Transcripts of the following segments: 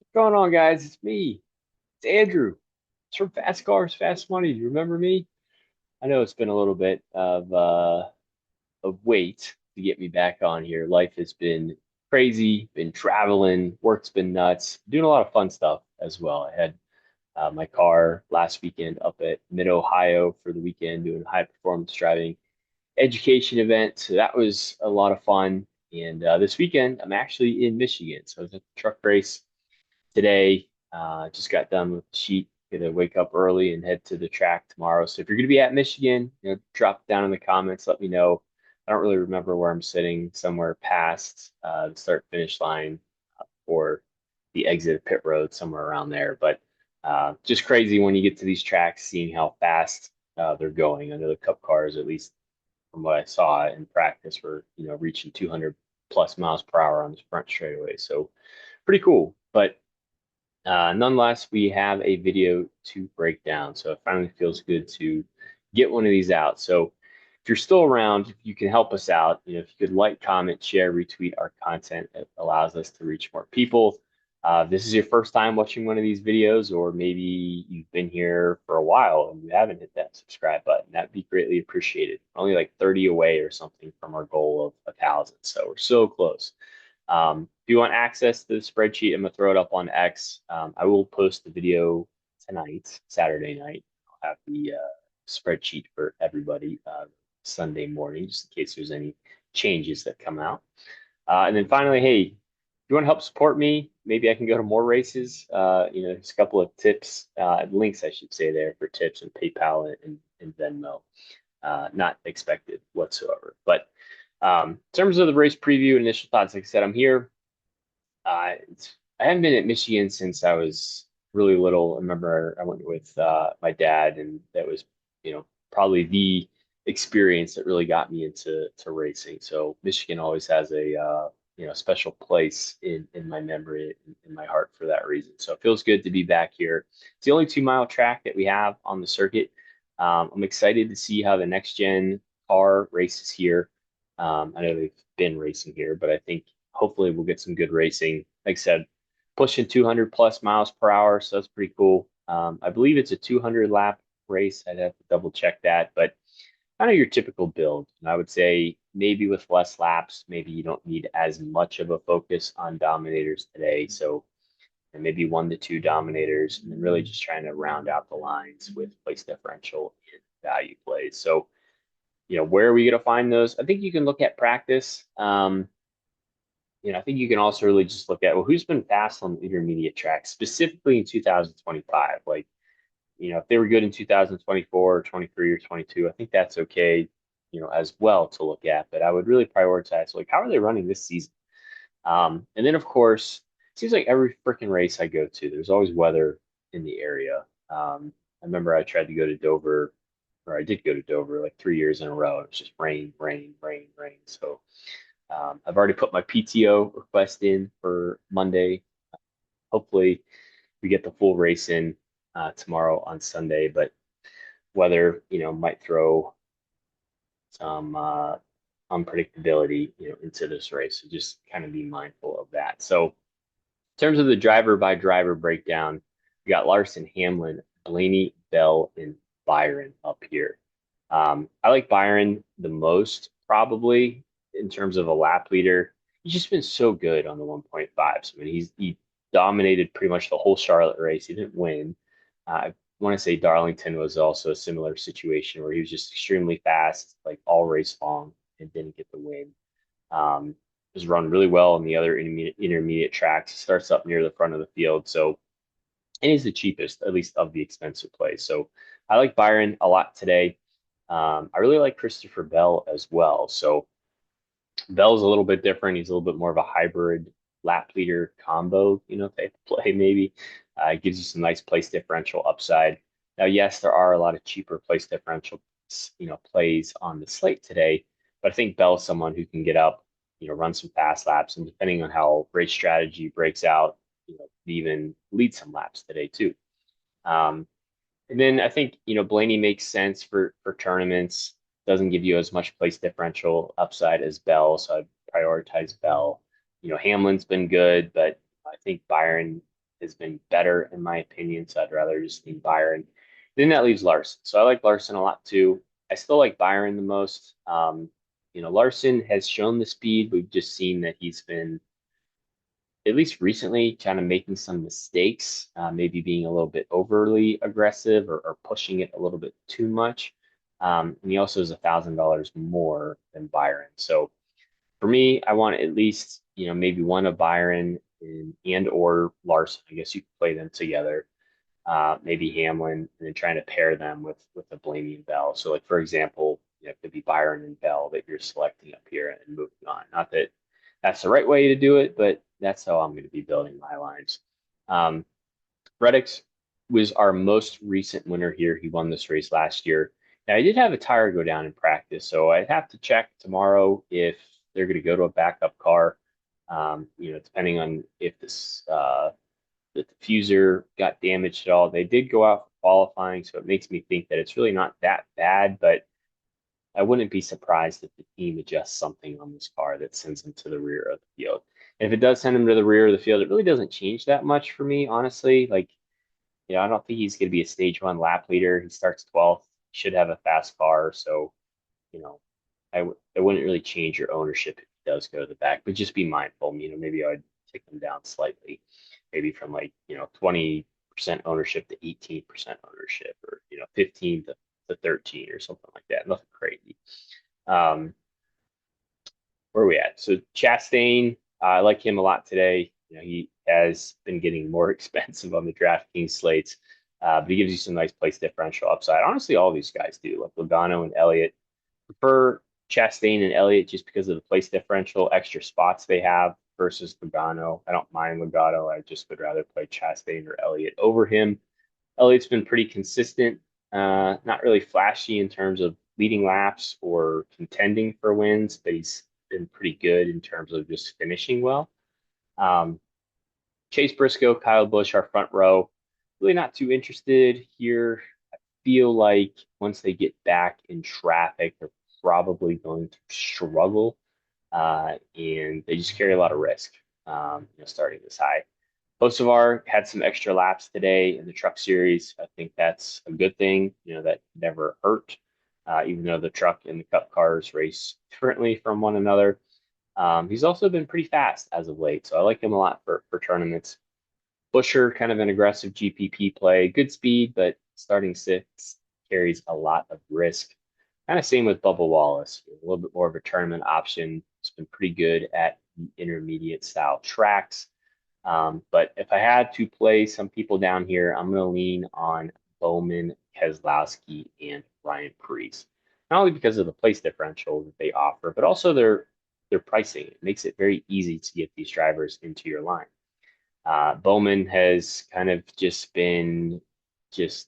What's going on, guys? It's me. It's Andrew. It's from Fast Cars, Fast Money. Do you remember me? I know it's been a little bit of wait to get me back on here. Life has been crazy, been traveling, work's been nuts, doing a lot of fun stuff as well. I had my car last weekend up at Mid Ohio for the weekend doing a high performance driving education event. So that was a lot of fun. And this weekend, I'm actually in Michigan. So I was at the truck race today. Just got done with the sheet. Gonna wake up early and head to the track tomorrow. So if you're gonna be at Michigan, drop down in the comments. Let me know. I don't really remember where I'm sitting. Somewhere past the start finish line or the exit of pit road, somewhere around there. But just crazy when you get to these tracks, seeing how fast they're going. I know the Cup cars, at least from what I saw in practice, were reaching 200 plus miles per hour on the front straightaway. So pretty cool. But nonetheless, we have a video to break down. So it finally feels good to get one of these out. So if you're still around, if you can help us out, if you could like, comment, share, retweet our content, it allows us to reach more people. This is your first time watching one of these videos, or maybe you've been here for a while and you haven't hit that subscribe button. That'd be greatly appreciated. Only like 30 away or something from our goal of 1,000. So we're so close. If you want access to the spreadsheet, I'm gonna throw it up on X. I will post the video tonight, Saturday night. I'll have the spreadsheet for everybody Sunday morning, just in case there's any changes that come out. And then finally, hey, if you want to help support me, maybe I can go to more races. There's a couple of tips, links, I should say, there for tips and PayPal and Venmo. Not expected whatsoever. But in terms of the race preview, initial thoughts, like I said, I'm here. I haven't been at Michigan since I was really little. I remember I went with my dad, and that was, probably the experience that really got me into racing. So Michigan always has a special place in my memory, in my heart for that reason. So it feels good to be back here. It's the only 2 mile track that we have on the circuit. I'm excited to see how the next gen car races here. I know they've been racing here, but I think hopefully we'll get some good racing. Like I said, pushing 200 plus miles per hour, so that's pretty cool. I believe it's a 200 lap race. I'd have to double check that, but kind of your typical build. And I would say maybe with less laps, maybe you don't need as much of a focus on dominators today. So and maybe 1 to 2 dominators, and then really just trying to round out the lines with place differential and value plays. So, where are we going to find those? I think you can look at practice. I think you can also really just look at, well, who's been fast on the intermediate track, specifically in 2025. Like, if they were good in 2024 or 23 or 22, I think that's okay, as well to look at. But I would really prioritize, like, how are they running this season? And then, of course, it seems like every freaking race I go to, there's always weather in the area. I remember I tried to go to Dover, or I did go to Dover like 3 years in a row. It was just rain, rain, rain, rain. So I've already put my PTO request in for Monday. Hopefully, we get the full race in tomorrow on Sunday, but weather, might throw some unpredictability, into this race. So just kind of be mindful of that. So in terms of the driver by driver breakdown, we got Larson, Hamlin, Blaney, Bell, and Byron up here. I like Byron the most, probably in terms of a lap leader. He's just been so good on the 1.5s. I mean, he dominated pretty much the whole Charlotte race. He didn't win. I want to say Darlington was also a similar situation where he was just extremely fast, like all race long, and didn't get the win. Um, was run really well on the other intermediate tracks. He starts up near the front of the field, so and he's the cheapest, at least of the expensive plays. So I like Byron a lot today. I really like Christopher Bell as well. So Bell's a little bit different. He's a little bit more of a hybrid lap leader combo, type of play maybe. Gives you some nice place differential upside. Now, yes, there are a lot of cheaper place differential, plays on the slate today, but I think Bell's someone who can get up, run some fast laps, and depending on how race strategy breaks out, even lead some laps today too. Um, and then I think, Blaney makes sense for tournaments. Doesn't give you as much place differential upside as Bell, so I'd prioritize Bell. Hamlin's been good, but I think Byron has been better in my opinion, so I'd rather just lean Byron. Then that leaves Larson. So I like Larson a lot too. I still like Byron the most. Larson has shown the speed. We've just seen that he's been, at least recently, kind of making some mistakes, maybe being a little bit overly aggressive or pushing it a little bit too much. And he also is $1,000 more than Byron. So for me, I want at least, maybe one of Byron and or Larson. I guess you could play them together. Maybe Hamlin, and then trying to pair them with a Blaney and Bell. So, like for example, it could be Byron and Bell that you're selecting up here and moving on. Not that that's the right way to do it, but that's how I'm going to be building my lines. Um, Reddick was our most recent winner here. He won this race last year. Now, I did have a tire go down in practice, so I'd have to check tomorrow if they're going to go to a backup car. Depending on if the diffuser got damaged at all. They did go out for qualifying, so it makes me think that it's really not that bad, but I wouldn't be surprised if the team adjusts something on this car that sends him to the rear of the field. And if it does send him to the rear of the field, it really doesn't change that much for me, honestly. Like, I don't think he's going to be a stage one lap leader. He starts 12th, should have a fast car. So, you know, it wouldn't really change your ownership if he does go to the back, but just be mindful. Maybe I'd take them down slightly, maybe from 20% ownership to 18% ownership, or 15 to 13 or something like that. Nothing crazy. Um, where are we at? So Chastain, I like him a lot today. He has been getting more expensive on the DraftKings slates, but he gives you some nice place differential upside. Honestly, all these guys do. Like Logano and Elliott, prefer Chastain and Elliott just because of the place differential, extra spots they have versus Logano. I don't mind Logano. I just would rather play Chastain or Elliott over him. Elliott's been pretty consistent, not really flashy in terms of leading laps or contending for wins, but he's been pretty good in terms of just finishing well. Um, Chase Briscoe, Kyle Busch, our front row, really not too interested here. I feel like once they get back in traffic, they're probably going to struggle, and they just carry a lot of risk, starting this high. Hocevar had some extra laps today in the Truck Series. I think that's a good thing. That never hurt, even though the Truck and the Cup cars race differently from one another. He's also been pretty fast as of late, so I like him a lot for tournaments. Busher, kind of an aggressive GPP play, good speed, but starting six carries a lot of risk. Kind of same with Bubba Wallace, a little bit more of a tournament option. It's been pretty good at intermediate style tracks. But if I had to play some people down here, I'm going to lean on Bowman, Keselowski, and Ryan Preece. Not only because of the place differential that they offer, but also their pricing. It makes it very easy to get these drivers into your line. Bowman has kind of just been just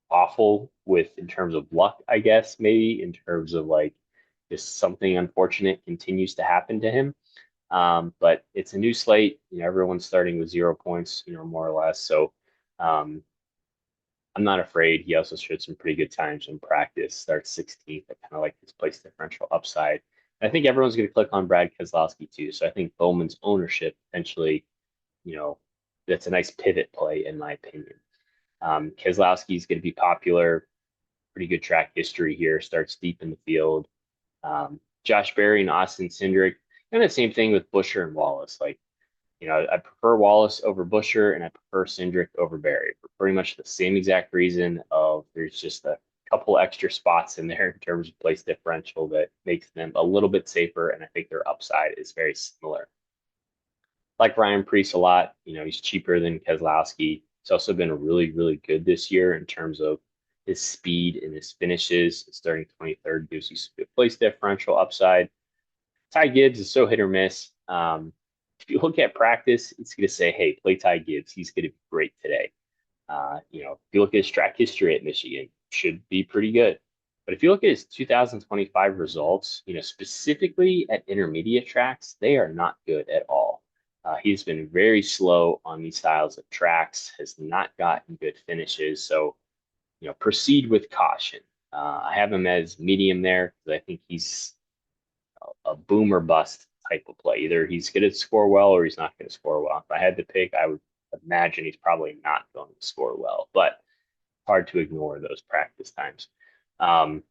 awful in terms of luck, I guess, maybe in terms of just something unfortunate continues to happen to him. But it's a new slate. Everyone's starting with 0 points, more or less. So um, I'm not afraid. He also showed some pretty good times in practice. Starts 16th. I kind of like his place differential upside. And I think everyone's going to click on Brad Keselowski too. So I think Bowman's ownership potentially, you know, that's a nice pivot play in my opinion. Keselowski is going to be popular. Pretty good track history here. Starts deep in the field. Josh Berry and Austin Cindric. And the same thing with Busher and Wallace. I prefer Wallace over Busher and I prefer Cindric over Berry for pretty much the same exact reason of there's just a couple extra spots in there in terms of place differential that makes them a little bit safer. And I think their upside is very similar. Like Ryan Preece a lot, he's cheaper than Keselowski. He's also been really, really good this year in terms of his speed and his finishes. Starting 23rd gives you some good place differential upside. Ty Gibbs is so hit or miss. If you look at practice, it's going to say, hey, play Ty Gibbs. He's going to be great today. If you look at his track history at Michigan, should be pretty good. But if you look at his 2025 results, specifically at intermediate tracks, they are not good at all. He's been very slow on these styles of tracks, has not gotten good finishes. So, proceed with caution. I have him as medium there because I think he's a boom or bust type of play. Either he's going to score well or he's not going to score well. If I had to pick, I would imagine he's probably not going to score well, but hard to ignore those practice times. Um,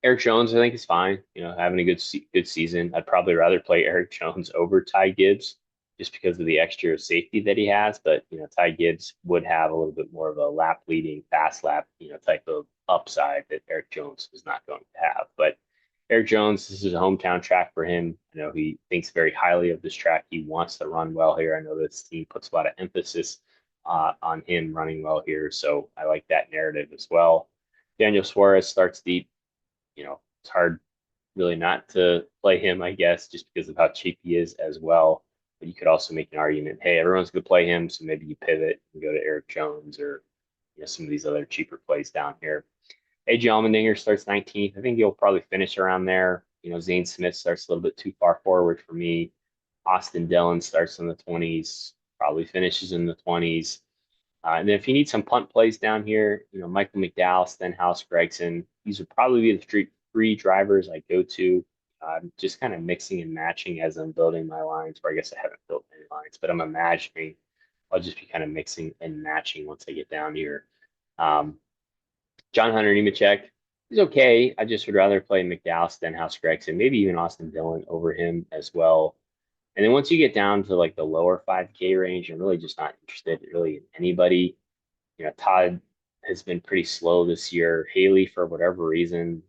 Eric Jones, I think, is fine. Having a good season. I'd probably rather play Eric Jones over Ty Gibbs just because of the extra safety that he has. But Ty Gibbs would have a little bit more of a lap leading, fast lap, type of upside that Eric Jones is not going to have. But Eric Jones, this is a hometown track for him. I know he thinks very highly of this track. He wants to run well here. I know this team puts a lot of emphasis on him running well here, so I like that narrative as well. Daniel Suarez starts deep. It's hard really not to play him, I guess, just because of how cheap he is as well. But you could also make an argument, hey, everyone's going to play him, so maybe you pivot and go to Eric Jones or some of these other cheaper plays down here. AJ Allmendinger starts 19th. I think he'll probably finish around there. Zane Smith starts a little bit too far forward for me. Austin Dillon starts in the 20s, probably finishes in the 20s. And then if you need some punt plays down here, Michael McDowell, Stenhouse, Gregson, these would probably be the three drivers I go to. Just kind of mixing and matching as I'm building my lines, or I guess I haven't built any lines, but I'm imagining I'll just be kind of mixing and matching once I get down here. Um, John Hunter Nemechek, he's okay. I just would rather play McDowell, Stenhouse, Gregson, maybe even Austin Dillon over him as well. And then once you get down to like the lower 5K range, I'm really just not interested really in anybody. Todd has been pretty slow this year. Haley, for whatever reason,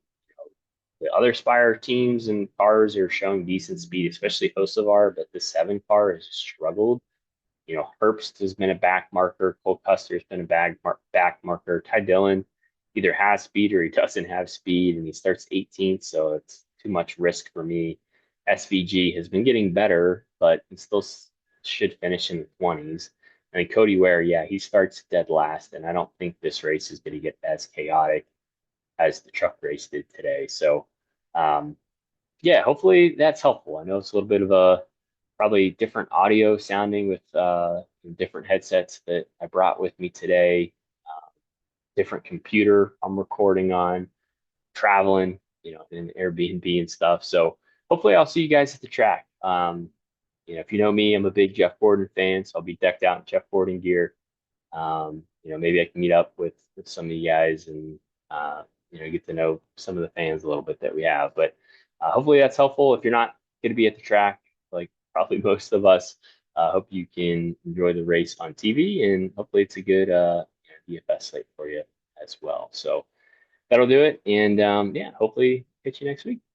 the other Spire teams and cars are showing decent speed, especially Hocevar, but the 7 car has struggled. Herbst has been a back marker. Cole Custer's been a back marker. Ty Dillon either has speed or he doesn't have speed, and he starts 18th, so it's too much risk for me. SVG has been getting better, but he still should finish in the 20s. And Cody Ware, yeah, he starts dead last, and I don't think this race is going to get as chaotic as the truck race did today. So, um, yeah, hopefully that's helpful. I know it's a little bit of a probably different audio sounding with different headsets that I brought with me today, different computer I'm recording on, traveling, in Airbnb and stuff. So hopefully I'll see you guys at the track. If you know me, I'm a big Jeff Gordon fan, so I'll be decked out in Jeff Gordon gear. Maybe I can meet up with some of you guys and get to know some of the fans a little bit that we have. But hopefully that's helpful. If you're not going to be at the track, like probably most of us, hope you can enjoy the race on TV, and hopefully it's a good DFS site for you as well. So that'll do it. And yeah, hopefully catch you next week.